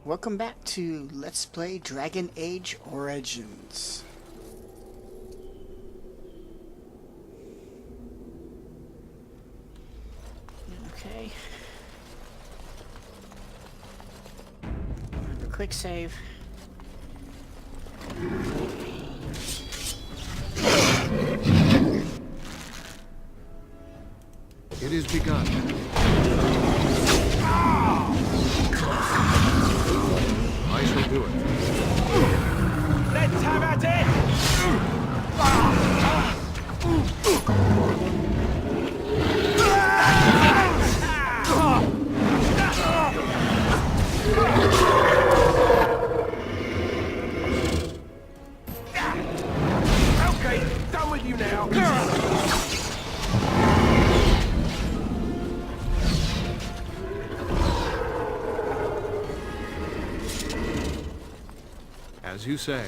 Welcome back to Let's Play Dragon Age Origins. Okay. Have a quick save. It is begun. I shall do it. Let's have at it! Okay, done with you now. As you say.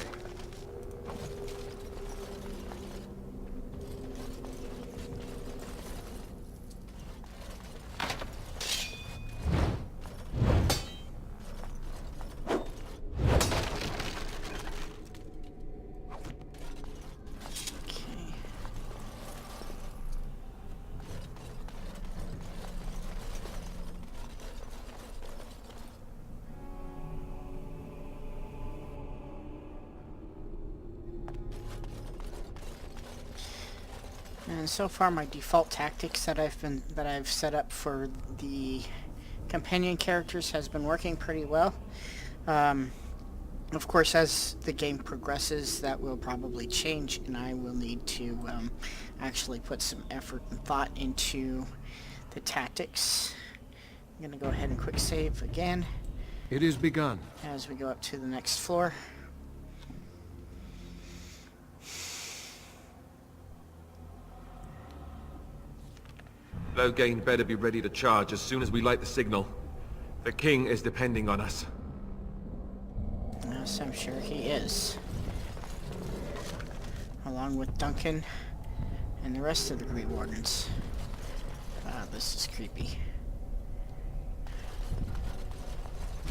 And so far, my default tactics that I've set up for the companion characters has been working pretty well. Of course, as the game progresses, that will probably change, and I will need to actually put some effort and thought into the tactics. I'm going to go ahead and quick save again It is begun. as we go up to the next floor. Loghain better be ready to charge as soon as we light the signal. The king is depending on us. Yes, I'm sure he is. Along with Duncan and the rest of the Green Wardens. This is creepy.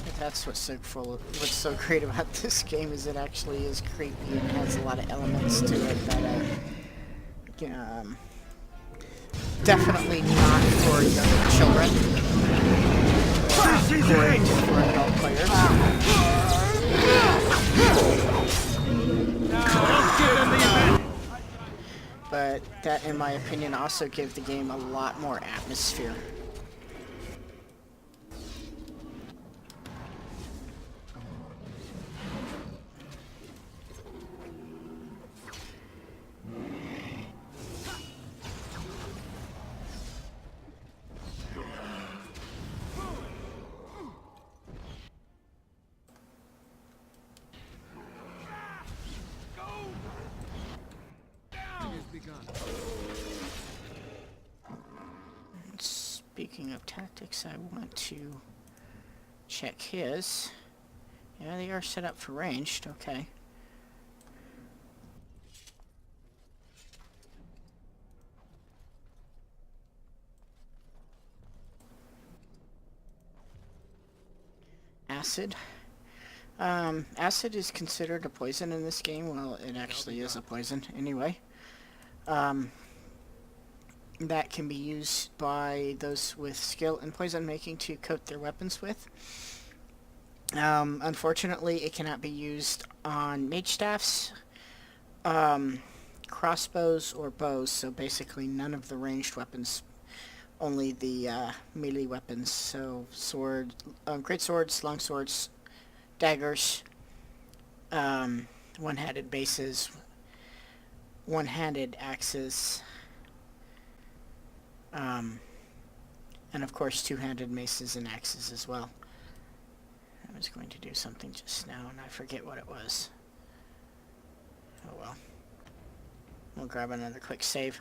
But that's what's so great about this game, is it actually is creepy and has a lot of elements to it that definitely not for young children. Great for adult players. But that, in my opinion, also gives the game a lot more atmosphere. Speaking of tactics, I want to check his. Yeah, they are set up for ranged, okay. Acid. Acid is considered a poison in this game. Well, it actually is a poison anyway. That can be used by those with skill in poison making to coat their weapons with. Unfortunately, it cannot be used on mage staffs, crossbows, or bows, so basically none of the ranged weapons, only the melee weapons, so great swords, long swords, daggers, one-handed bases, one-handed axes, and of course two-handed maces and axes as well. I was going to do something just now and I forget what it was. Oh well. We'll grab another quick save.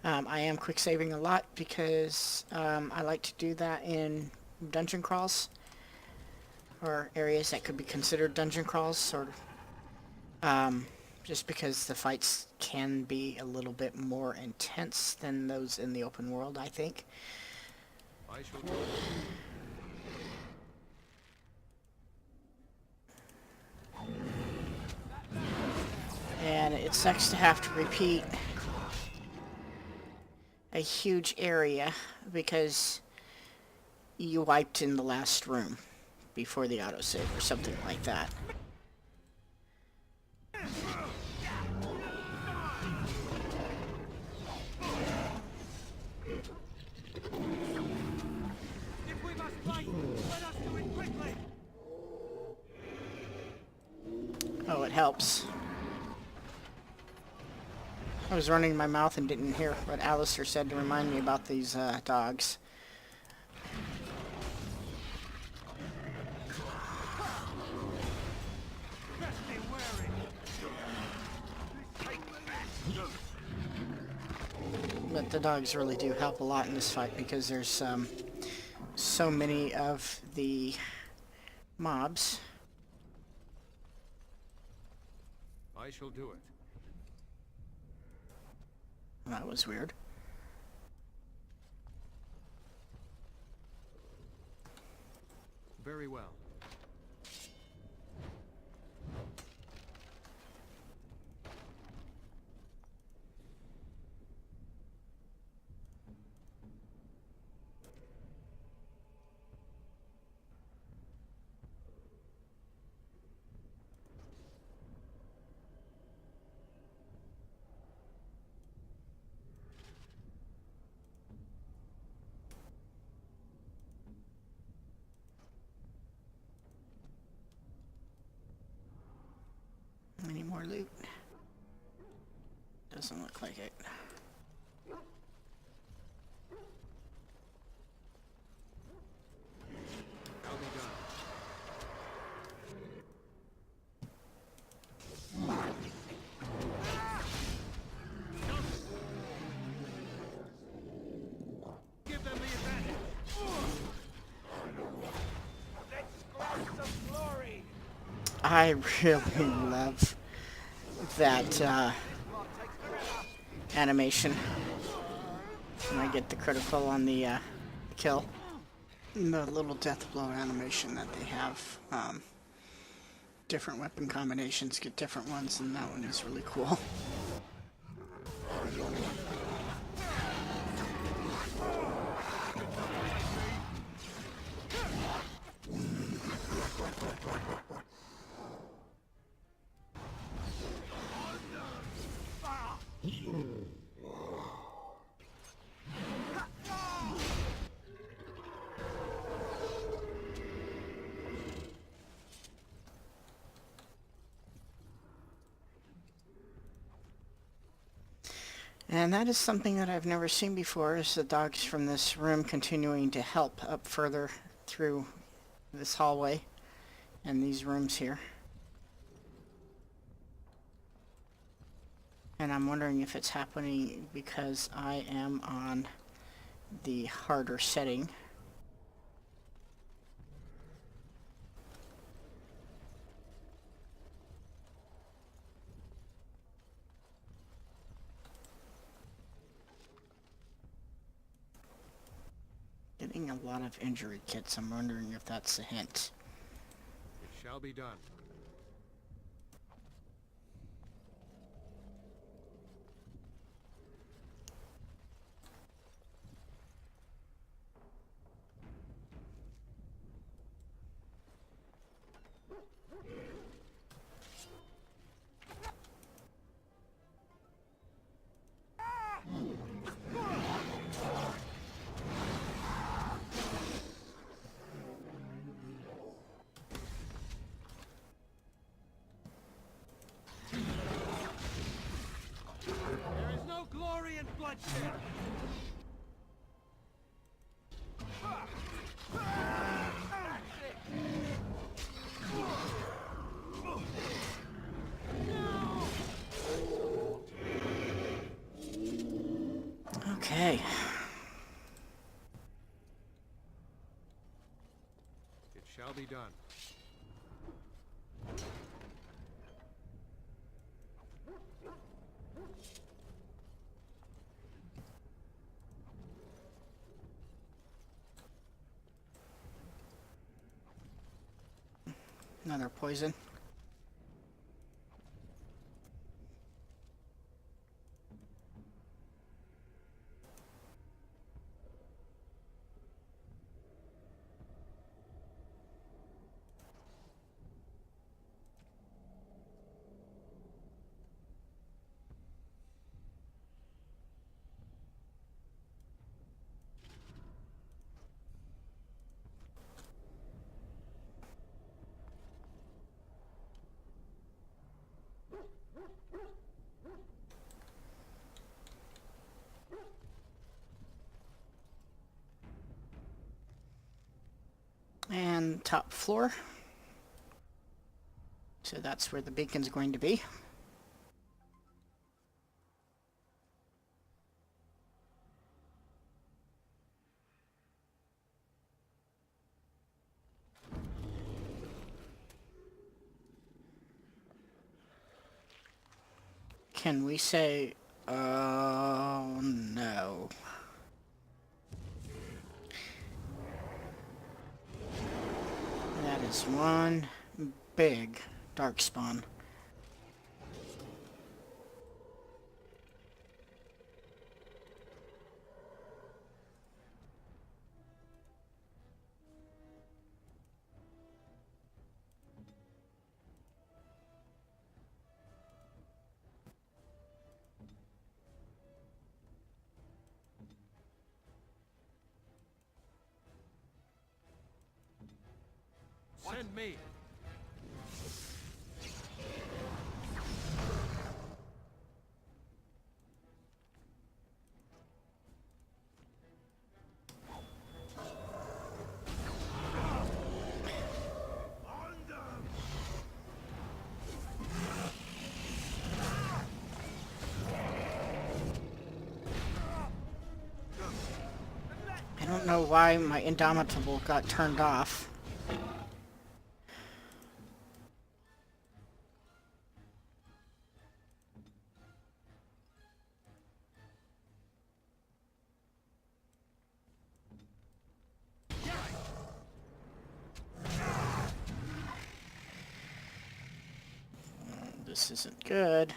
I am quick saving a lot because I like to do that in dungeon crawls, or areas that could be considered dungeon crawls, or just because the fights can be a little bit more intense than those in the open world, I think. I shall do it. It sucks to have to repeat a huge area because you wiped in the last room before the autosave or something like that. If we must fight, let us do it quickly. Oh, it helps. I was running my mouth and didn't hear what Alistair said to remind me about these dogs. But the dogs really do help a lot in this fight because there's so many of the mobs. I shall do it. That was weird. Very well. Any more loot? Doesn't look like it. Shall be done. Give them the advantage. Let's grab some glory. I really love that animation. When I get the critical on the kill. The little death blow animation that they have. Different weapon combinations get different ones, and that one is really cool. And that is something that I've never seen before, is the dogs from this room continuing to help up further through this hallway and these rooms here. And I'm wondering if it's happening because I am on the harder setting. Getting a lot of injury kits. I'm wondering if that's a hint. It shall be done. There is no glory in bloodshed. Okay. It shall be done. Another poison. top floor. So that's where the beacon's going to be. Can we say, oh no. That is one big darkspawn. Send me. I don't know why my Indomitable got turned off. This isn't good.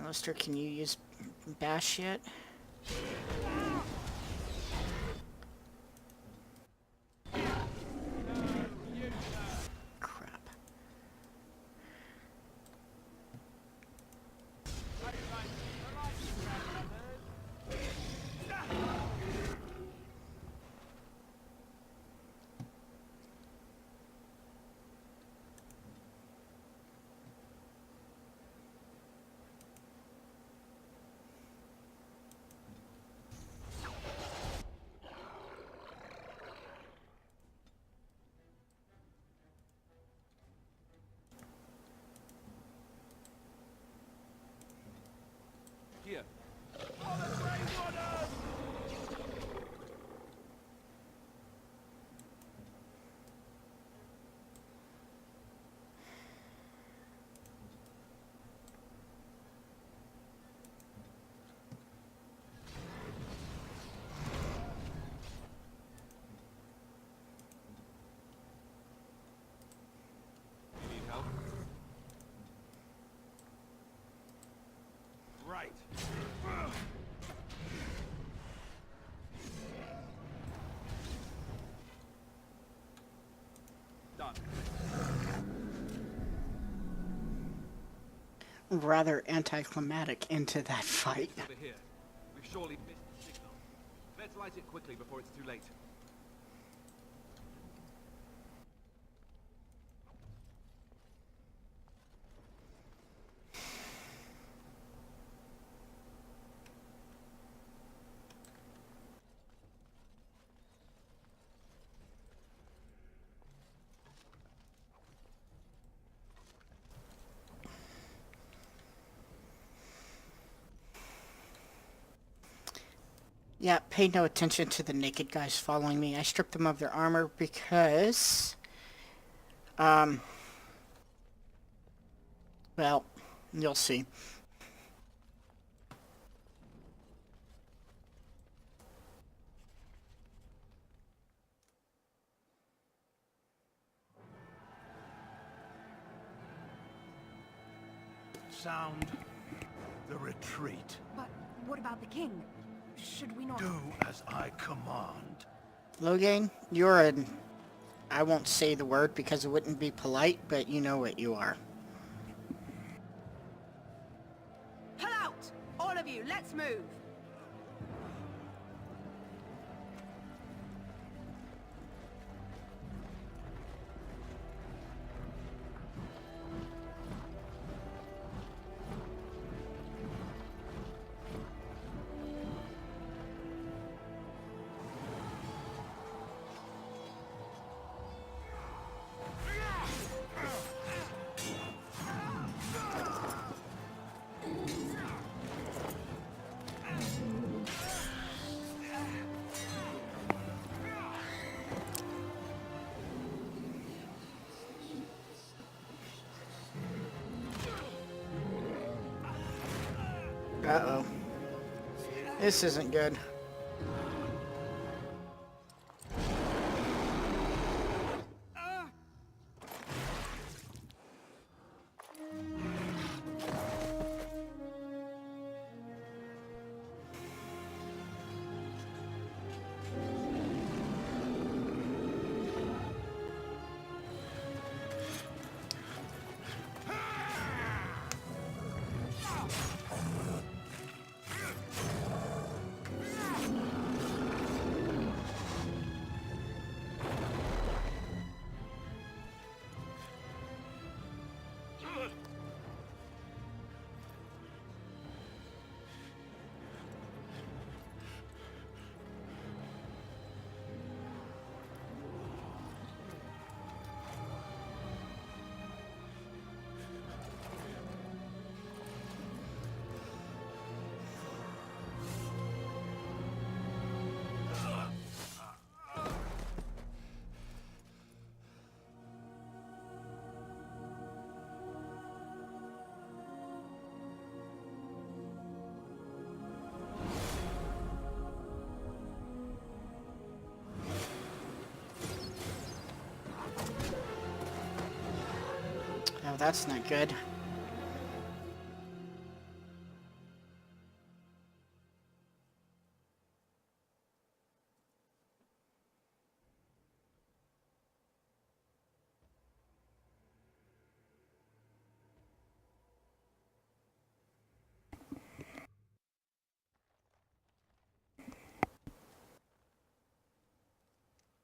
Alistair, can you use Bash yet? Crap. Here. You need help? Right. Done. Rather anticlimactic into that fight. Over here. We've surely missed the signal. Let's light it quickly before it's too late. Yeah, pay no attention to the naked guys following me. I stripped them of their armor because... well, you'll see. Sound the retreat. But what about the king? Should we not... Do as I command. Logain, you're an... I won't say the word because it wouldn't be polite, but you know what you are. Pull out! All of you, let's move! Uh-oh. This isn't good. Oh, that's not good.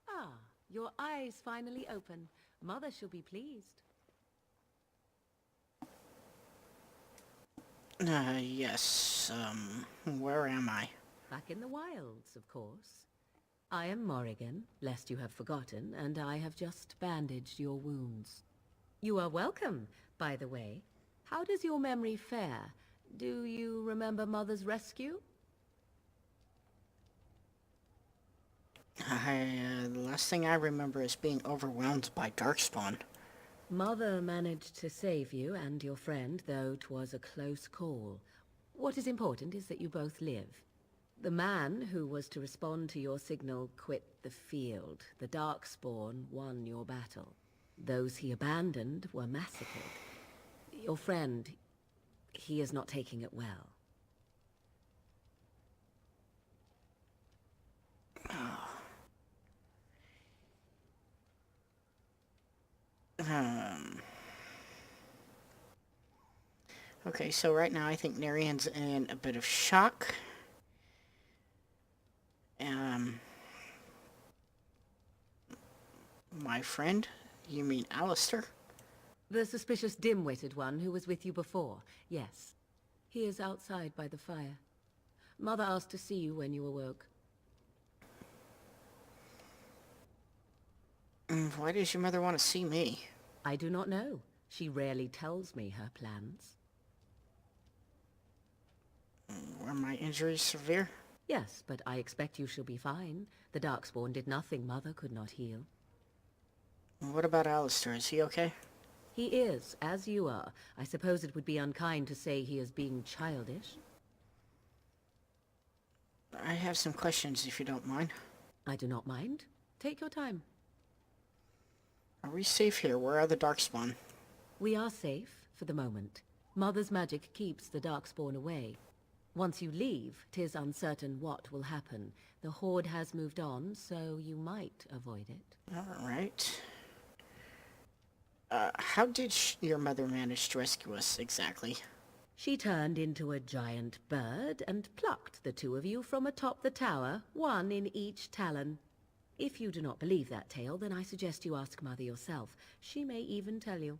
Ah, your eyes finally open. Mother shall be pleased. Yes, where am I? Back in the wilds, of course. I am Morrigan, lest you have forgotten, and I have just bandaged your wounds. You are welcome, by the way. How does your memory fare? Do you remember Mother's rescue? The last thing I remember is being overwhelmed by Darkspawn. Mother managed to save you and your friend, though 'twas a close call. What is important is that you both live. The man who was to respond to your signal quit the field. The Darkspawn won your battle. Those he abandoned were massacred. Your friend, he is not taking it well. Okay, so right now I think Narian's in a bit of shock. My friend? You mean Alistair? The suspicious dim-witted one who was with you before, yes. He is outside by the fire. Mother asked to see you when you awoke. Why does your mother want to see me? I do not know. She rarely tells me her plans. Were my injuries severe? Yes, but I expect you shall be fine. The Darkspawn did nothing Mother could not heal. What about Alistair? Is he okay? He is, as you are. I suppose it would be unkind to say he is being childish. I have some questions if you don't mind. I do not mind. Take your time. Are we safe here? Where are the Darkspawn? We are safe, for the moment. Mother's magic keeps the Darkspawn away. Once you leave, 'tis uncertain what will happen. The Horde has moved on, so you might avoid it. Alright. How did your mother manage to rescue us, exactly? She turned into a giant bird and plucked the two of you from atop the tower, one in each talon. If you do not believe that tale, then I suggest you ask Mother yourself. She may even tell you.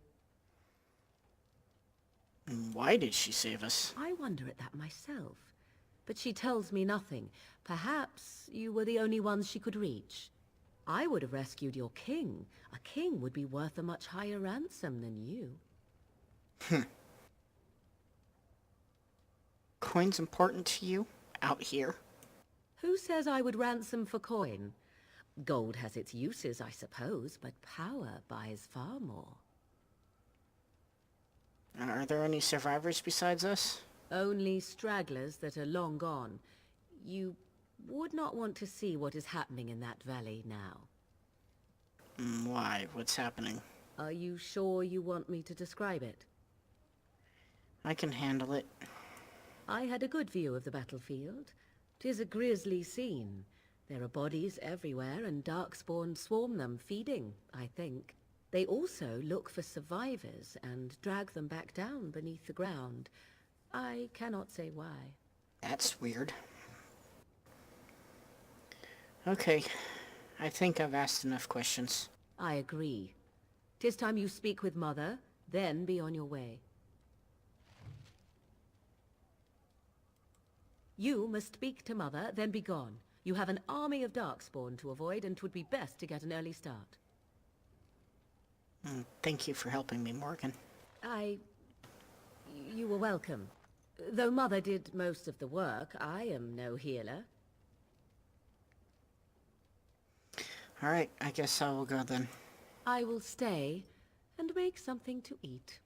Why did she save us? I wonder at that myself. But she tells me nothing. Perhaps you were the only ones she could reach. I would have rescued your king. A king would be worth a much higher ransom than you. Coin's important to you? Out here? Who says I would ransom for coin? Gold has its uses, I suppose, but power buys far more. Are there any survivors besides us? Only stragglers that are long gone. You would not want to see what is happening in that valley now. Why? What's happening? Are you sure you want me to describe it? I can handle it. I had a good view of the battlefield. 'Tis a grisly scene. There are bodies everywhere, and darkspawn swarm them, feeding, I think. They also look for survivors and drag them back down beneath the ground. I cannot say why. That's weird. Okay. I think I've asked enough questions. I agree. 'Tis time you speak with Mother, then be on your way. You must speak to Mother, then be gone. You have an army of darkspawn to avoid, and 'twould be best to get an early start. Thank you for helping me, Morgan. You were welcome. Though Mother did most of the work, I am no healer. Alright, I guess I will go then. I will stay and make something to eat.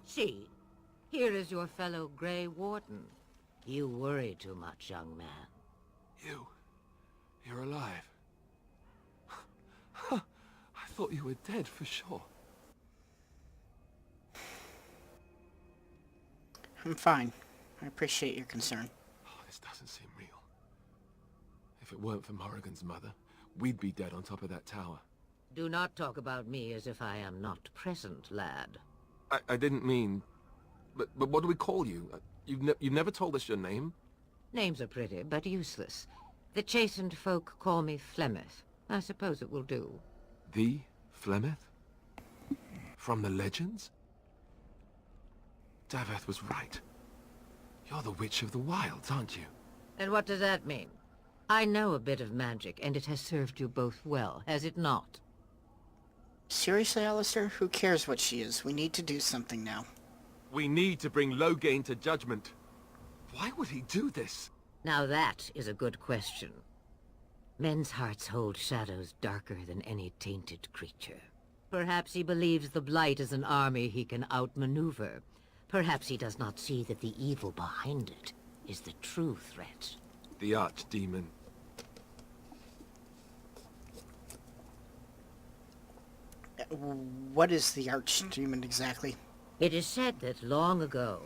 See, here is your fellow Grey Warden. You worry too much, young man. You're alive. I thought you were dead for sure. I'm fine. I appreciate your concern. Oh, this doesn't seem real. If it weren't for Morrigan's mother, we'd be dead on top of that tower. Do not talk about me as if I am not present, lad. I didn't mean... But what do we call you? You've never told us your name? Names are pretty, but useless. The chastened folk call me Flemeth. I suppose it will do. The Flemeth? From the legends? Daveth was right. You're the Witch of the Wilds, aren't you? And what does that mean? I know a bit of magic, and it has served you both well, has it not? Seriously, Alistair? Who cares what she is? We need to do something now. We need to bring Loghain to judgment. Why would he do this? Now that is a good question. Men's hearts hold shadows darker than any tainted creature. Perhaps he believes the Blight is an army he can outmaneuver. Perhaps he does not see that the evil behind it is the true threat. The Archdemon. What is the Archdemon exactly? It is said that long ago,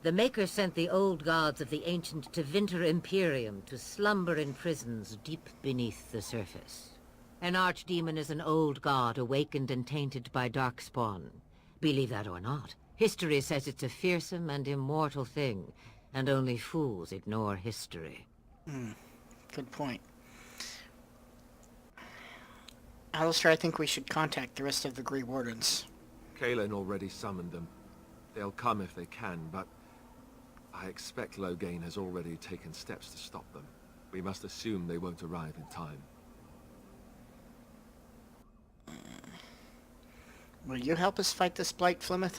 the Maker sent the old gods of the ancient Tevinter Imperium to slumber in prisons deep beneath the surface. An archdemon is an old god awakened and tainted by darkspawn. Believe that or not, history says it's a fearsome and immortal thing, and only fools ignore history. Good point. Alistair, I think we should contact the rest of the Grey Wardens. Kaelin already summoned them. They'll come if they can, but I expect Loghain has already taken steps to stop them. We must assume they won't arrive in time. Will you help us fight this Blight, Flemeth?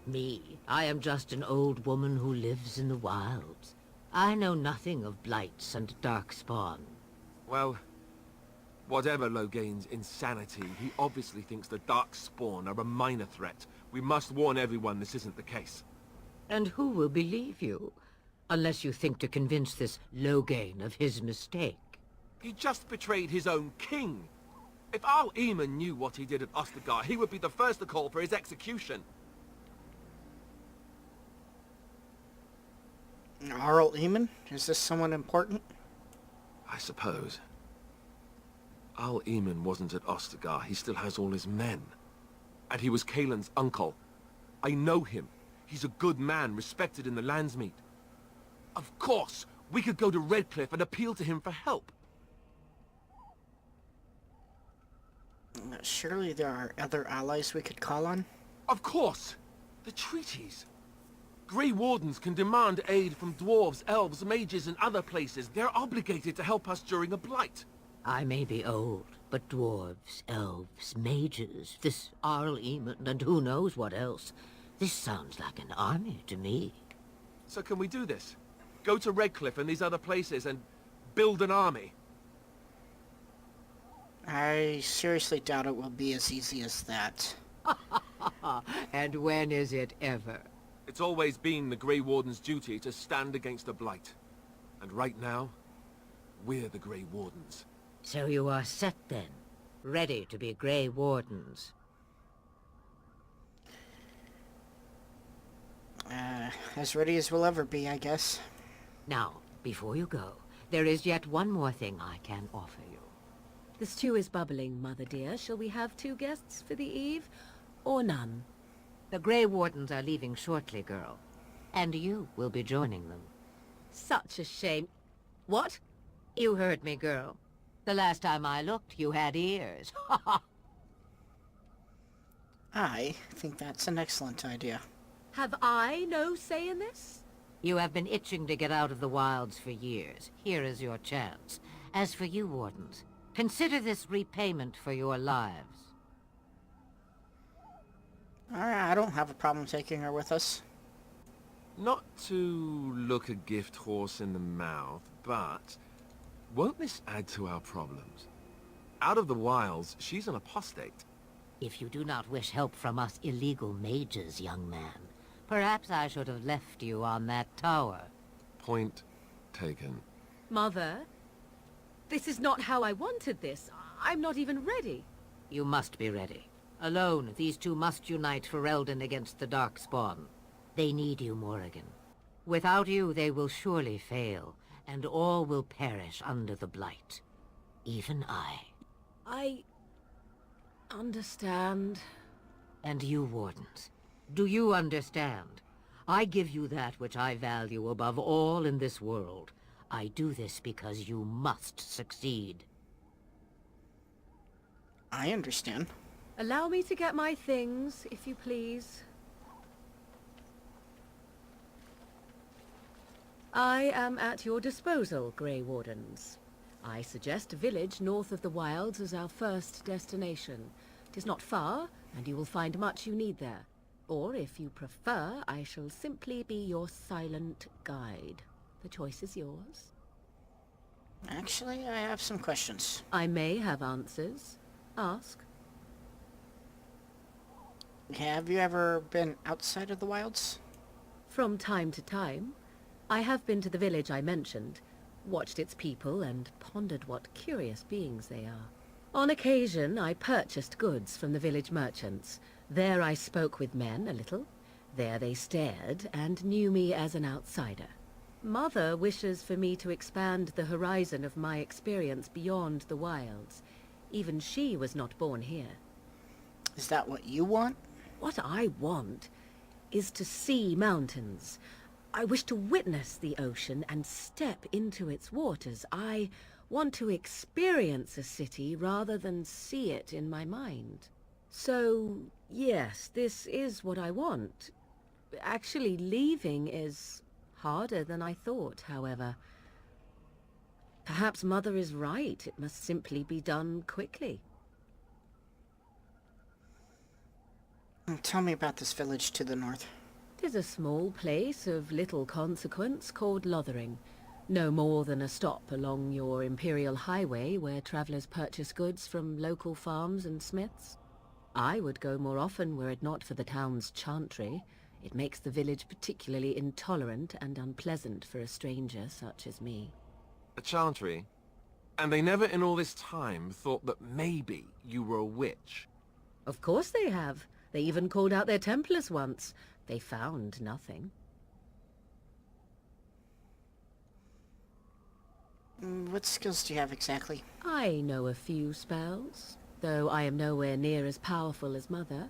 Me? I am just an old woman who lives in the wilds. I know nothing of blights and darkspawn. Well, whatever Loghain's insanity, he obviously thinks the Darkspawn are a minor threat. We must warn everyone this isn't the case. And who will believe you? Unless you think to convince this Loghain of his mistake. He just betrayed his own king. If Al Eamon knew what he did at Ostagar, he would be the first to call for his execution. Arl Eamon? Is this someone important? I suppose. Al Eamon wasn't at Ostagar. He still has all his men. And he was Kaelin's uncle. I know him. He's a good man, respected in the Landsmeet. Of course, we could go to Redcliffe and appeal to him for help. Surely there are other allies we could call on? Of course! The treaties. Grey Wardens can demand aid from dwarves, elves, mages, and other places. They're obligated to help us during a blight. I may be old, but dwarves, elves, mages, this Arl Eamon, and who knows what else. This sounds like an army to me. So can we do this? Go to Redcliffe and these other places and build an army? I seriously doubt it will be as easy as that. And when is it ever? It's always been the Grey Warden's duty to stand against the Blight. And right now, we're the Grey Wardens. So you are set then, ready to be Grey Wardens. As ready as we'll ever be, I guess. Now, before you go, there is yet one more thing I can offer you. The stew is bubbling, Mother dear. Shall we have 2 guests for the eve, or none? The Grey Wardens are leaving shortly, girl. And you will be joining them. Such a shame. What? You heard me, girl. The last time I looked, you had ears. I think that's an excellent idea. Have I no say in this? You have been itching to get out of the wilds for years. Here is your chance. As for you, Wardens, consider this repayment for your lives. Alright, I don't have a problem taking her with us. Not to look a gift horse in the mouth, but won't this add to our problems? Out of the wilds, she's an apostate. If you do not wish help from us illegal mages, young man, perhaps I should have left you on that tower. Point taken. Mother, this is not how I wanted this. I'm not even ready. You must be ready. Alone, these two must unite for Eldon against the Darkspawn. They need you, Morrigan. Without you, they will surely fail, and all will perish under the Blight. Even I. I understand. And you, Wardens, do you understand? I give you that which I value above all in this world. I do this because you must succeed. I understand. Allow me to get my things, if you please. I am at your disposal, Grey Wardens. I suggest a village north of the wilds as our first destination. It is not far, and you will find much you need there. Or, if you prefer, I shall simply be your silent guide. The choice is yours. Actually, I have some questions. I may have answers. Ask. Have you ever been outside of the wilds? From time to time. I have been to the village I mentioned, watched its people, and pondered what curious beings they are. On occasion, I purchased goods from the village merchants. There I spoke with men a little. There they stared and knew me as an outsider. Mother wishes for me to expand the horizon of my experience beyond the wilds. Even she was not born here. Is that what you want? What I want is to see mountains. I wish to witness the ocean and step into its waters. I want to experience a city rather than see it in my mind. So, yes, this is what I want. Actually, leaving is harder than I thought, however. Perhaps Mother is right. It must simply be done quickly. Tell me about this village to the north. 'Tis a small place of little consequence called Lothering. No more than a stop along your Imperial Highway where travellers purchase goods from local farms and smiths. I would go more often were it not for the town's chantry. It makes the village particularly intolerant and unpleasant for a stranger such as me. A chantry? And they never in all this time thought that maybe you were a witch? Of course they have. They even called out their Templars once. They found nothing. What skills do you have exactly? I know a few spells, though I am nowhere near as powerful as Mother.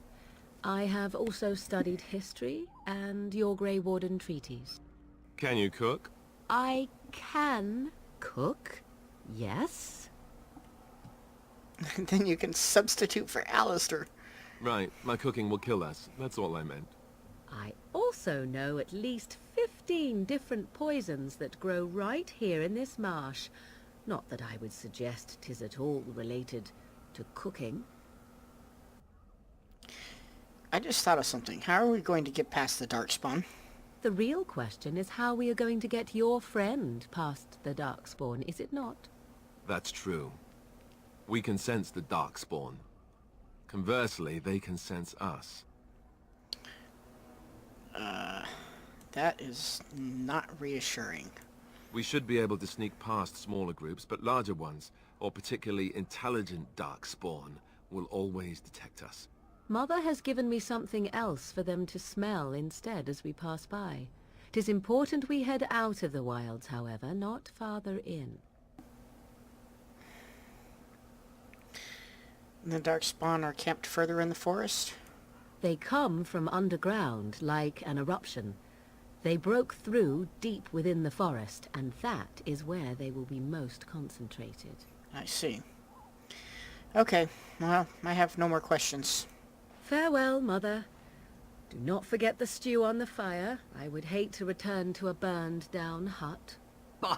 I have also studied history and your Grey Warden treaties. Can you cook? I can cook, yes. Then you can substitute for Alistair. Right, my cooking will kill us. That's all I meant. I also know at least 15 different poisons that grow right here in this marsh. Not that I would suggest 'tis at all related to cooking. I just thought of something. How are we going to get past the Darkspawn? The real question is how we are going to get your friend past the Darkspawn, is it not? That's true. We can sense the Darkspawn. Conversely, they can sense us. That is not reassuring. We should be able to sneak past smaller groups, but larger ones, or particularly intelligent Darkspawn, will always detect us. Mother has given me something else for them to smell instead as we pass by. 'Tis important we head out of the wilds, however, not farther in. The Darkspawn are camped further in the forest? They come from underground, like an eruption. They broke through deep within the forest, and that is where they will be most concentrated. I see. Okay, well, I have no more questions. Farewell, Mother. Do not forget the stew on the fire. I would hate to return to a burned-down hut. Bah!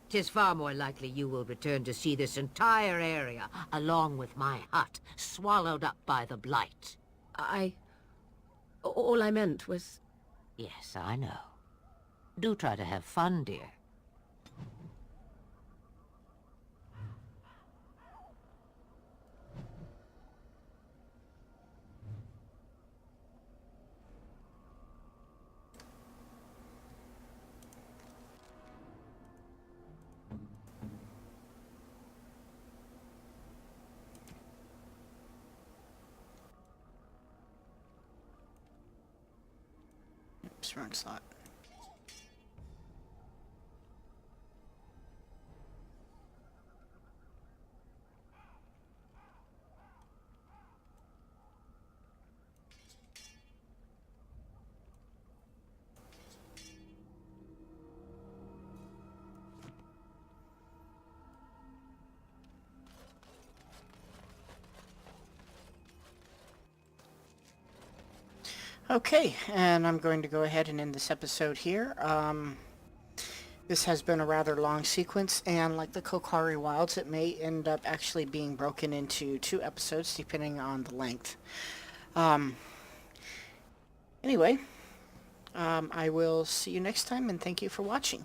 'Tis far more likely you will return to see this entire area, along with my hut, swallowed up by the blight. All I meant was... Yes, I know. Do try to have fun, dear. Oops, wrong slot. Okay, and I'm going to go ahead and end this episode here. This has been a rather long sequence, and like the Kokari Wilds, it may end up actually being broken into 2 episodes, depending on the length. Anyway, I will see you next time, and thank you for watching.